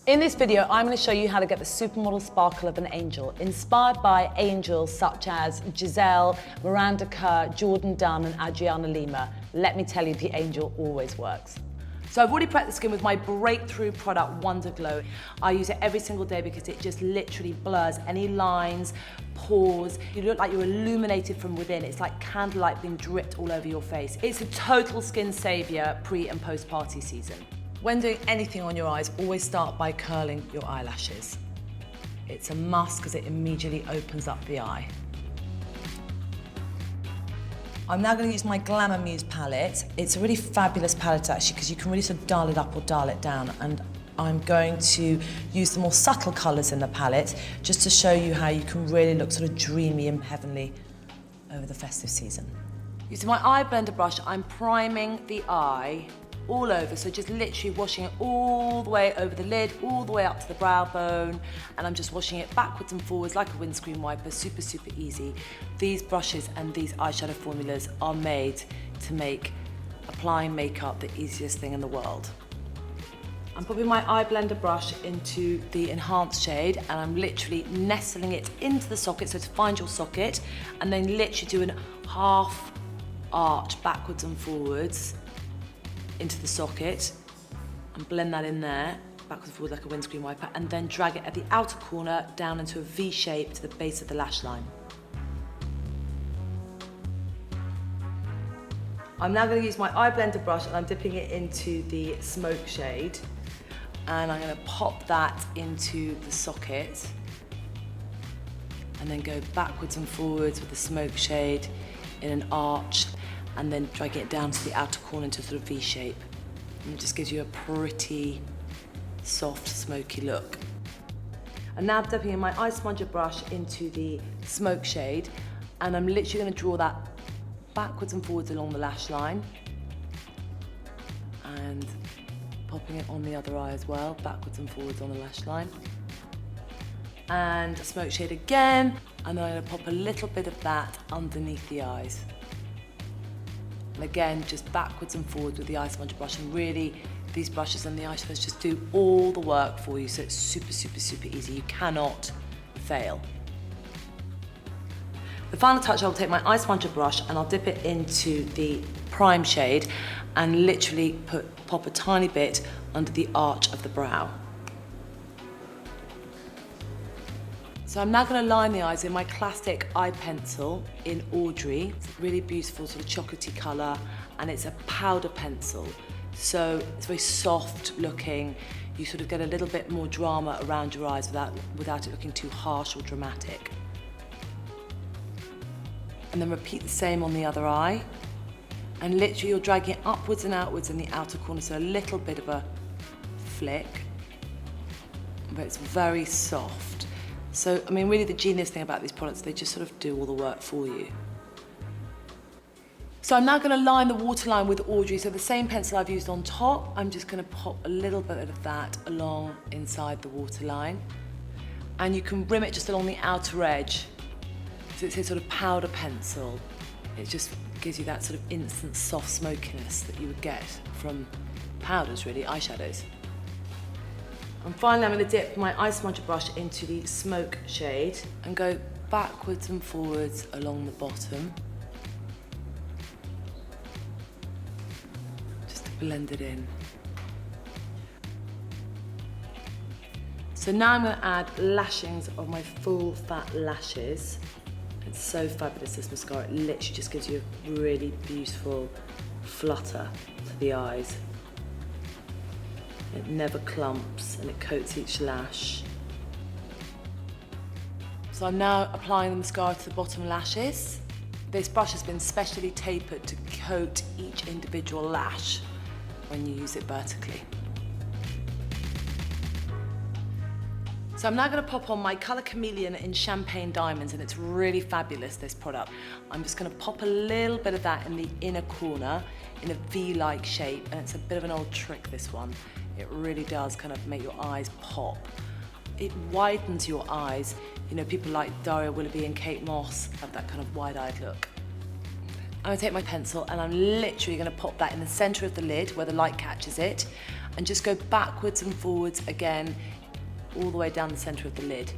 In this video, I'm going to show you how to get the supermodel sparkle of an angel, inspired by angels such as Giselle, Miranda Kerr, Jordan Dunn and Adriana Lima. Let me tell you, the angel always works. So I've already prepped the skin with my breakthrough product, Wonderglow. I use it every single day because it just literally blurs any lines, pores. You look like you're illuminated from within. It's like candlelight being dripped all over your face. It's a total skin savior pre and post party season. When doing anything on your eyes, always start by curling your eyelashes. It's a must because it immediately opens up the eye. I'm now going to use my Glamour Muse palette. It's a really fabulous palette actually because you can really sort of dial it up or dial it down, and I'm going to use the more subtle colours in the palette just to show you how you can really look sort of dreamy and heavenly over the festive season. Using my eye blender brush, I'm priming the eye all over, so just literally washing it all the way over the lid, all the way up to the brow bone, and I'm just washing it backwards and forwards like a windscreen wiper, super, super easy. These brushes and these eyeshadow formulas are made to make applying makeup the easiest thing in the world. I'm popping my eye blender brush into the enhanced shade and I'm literally nestling it into the socket, so to find your socket, and then literally doing half arch backwards and forwards into the socket and blend that in there, backwards and forwards like a windscreen wiper, and then drag it at the outer corner down into a V shape to the base of the lash line. I'm now going to use my eye blender brush and I'm dipping it into the smoke shade, and I'm going to pop that into the socket and then go backwards and forwards with the smoke shade in an arch, and then drag it down to the outer corner into sort of V shape. And it just gives you a pretty soft, smoky look. I'm now dipping in my eye smudger brush into the smoke shade, and I'm literally going to draw that backwards and forwards along the lash line, and popping it on the other eye as well, backwards and forwards on the lash line. And a smoke shade again, and then I'm going to pop a little bit of that underneath the eyes. And again, just backwards and forwards with the eye smudger brush, and really these brushes and the eyeshadows just do all the work for you, so it's super, super, super easy. You cannot fail. The final touch, I'll take my eye smudger brush and I'll dip it into the prime shade and literally pop a tiny bit under the arch of the brow. So I'm now going to line the eyes in my classic eye pencil in Audrey. It's a really beautiful sort of chocolatey colour, and it's a powder pencil. So it's very soft looking. You sort of get a little bit more drama around your eyes without it looking too harsh or dramatic. And then repeat the same on the other eye. And literally you're dragging it upwards and outwards in the outer corner, so a little bit of a flick, but it's very soft. So, I mean, really the genius thing about these products, they just sort of do all the work for you. So I'm now going to line the waterline with Audrey. So the same pencil I've used on top, I'm just going to pop a little bit of that along inside the waterline. And you can rim it just along the outer edge. So it's a sort of powder pencil. It just gives you that sort of instant soft smokiness that you would get from powders, really, eyeshadows. And finally, I'm going to dip my eye smudger brush into the smoke shade and go backwards and forwards along the bottom, just to blend it in. So now I'm going to add lashings of my full fat lashes. It's so fabulous, this mascara. It literally just gives you a really beautiful flutter to the eyes. It never clumps and it coats each lash. So I'm now applying the mascara to the bottom lashes. This brush has been specially tapered to coat each individual lash when you use it vertically. So I'm now going to pop on my colour Chameleon in Champagne Diamonds, and it's really fabulous, this product. I'm just going to pop a little bit of that in the inner corner in a V-like shape, and it's a bit of an old trick, this one. It really does kind of make your eyes pop. It widens your eyes. You know, people like Daria Willoughby and Kate Moss have that kind of wide-eyed look. I'm gonna take my pencil and I'm literally gonna pop that in the center of the lid where the light catches it and just go backwards and forwards again, all the way down the center of the lid.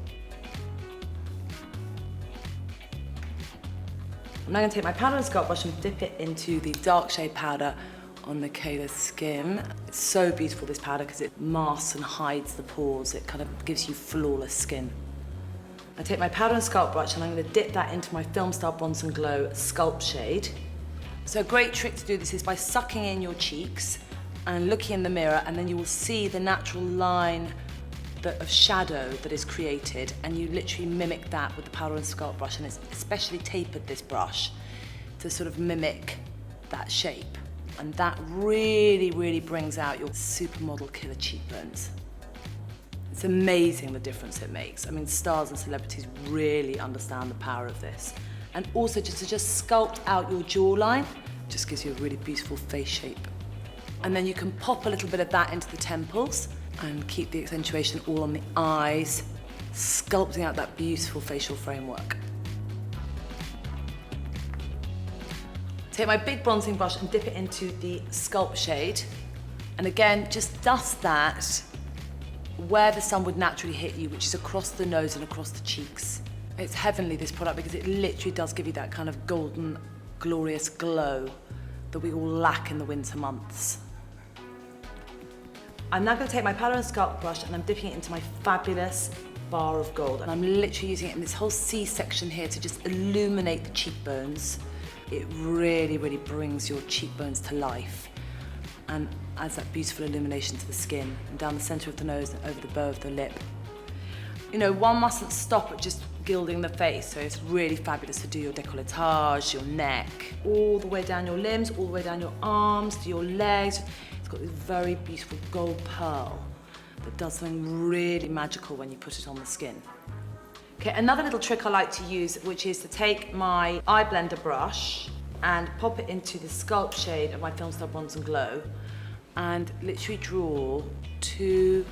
I'm now gonna take my powder and Sculpt brush and dip it into the dark shade powder on Michaela's skin. It's so beautiful, this powder, because it masks and hides the pores. It kind of gives you flawless skin. I take my powder and Sculpt brush and I'm going to dip that into my Filmstar Bronze and Glow Sculpt shade. So a great trick to do this is by sucking in your cheeks and looking in the mirror, and then you will see the natural line of shadow that is created, and you literally mimic that with the powder and Sculpt brush, and it's especially tapered, this brush, to sort of mimic that shape. And that really, really brings out your supermodel killer cheekbones. It's amazing the difference it makes. I mean, stars and celebrities really understand the power of this. And also just to sculpt out your jawline, just gives you a really beautiful face shape. And then you can pop a little bit of that into the temples and keep the accentuation all on the eyes, sculpting out that beautiful facial framework. Take my big bronzing brush and dip it into the Sculpt shade. And again, just dust that where the sun would naturally hit you, which is across the nose and across the cheeks. It's heavenly, this product, because it literally does give you that kind of golden, glorious glow that we all lack in the winter months. I'm now going to take my powder and Sculpt brush and I'm dipping it into my fabulous bar of gold. And I'm literally using it in this whole C section here to just illuminate the cheekbones. It really, really brings your cheekbones to life and adds that beautiful illumination to the skin and down the center of the nose and over the bow of the lip. You know, one mustn't stop at just gilding the face, so it's really fabulous to do your décolletage, your neck, all the way down your limbs, all the way down your arms, to your legs. It's got this very beautiful gold pearl that does something really magical when you put it on the skin. Okay, another little trick I like to use, which is to take my eye blender brush and pop it into the Sculpt shade of my Filmstar Bronze and Glow and literally draw 2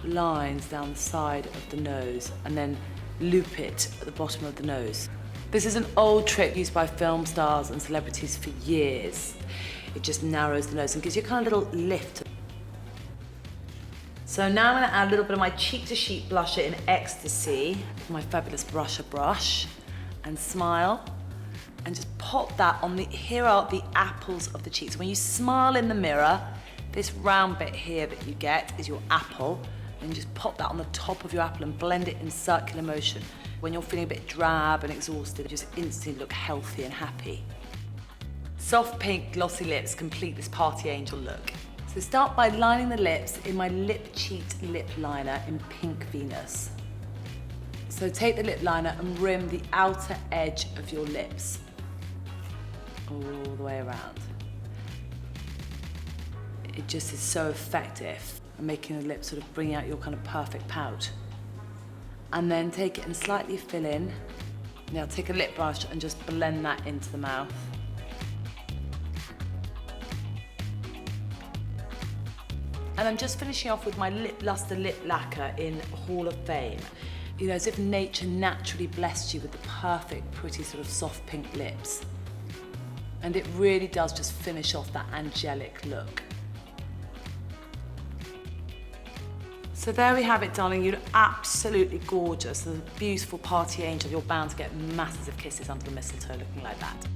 lines down the side of the nose and then loop it at the bottom of the nose. This is an old trick used by film stars and celebrities for years. It just narrows the nose and gives you a kind of little lift. So now I'm going to add a little bit of my Cheek to Chic blusher in Ecstasy, my fabulous brusher brush, and smile, and just pop that on the, here are the apples of the cheeks. When you smile in the mirror, this round bit here that you get is your apple, and just pop that on the top of your apple and blend it in circular motion. When you're feeling a bit drab and exhausted, you just instantly look healthy and happy. Soft pink glossy lips complete this party angel look. So start by lining the lips in my Lip Cheat lip liner in Pink Venus. So take the lip liner and rim the outer edge of your lips all the way around. It just is so effective at making the lips sort of bring out your kind of perfect pout. And then take it and slightly fill in. Now take a lip brush and just blend that into the mouth. And I'm just finishing off with my Lip Lustre lip lacquer in Hall of Fame. You know, as if nature naturally blessed you with the perfect, pretty sort of soft pink lips. And it really does just finish off that angelic look. So there we have it, darling. You look absolutely gorgeous. A beautiful party angel. You're bound to get masses of kisses under the mistletoe looking like that.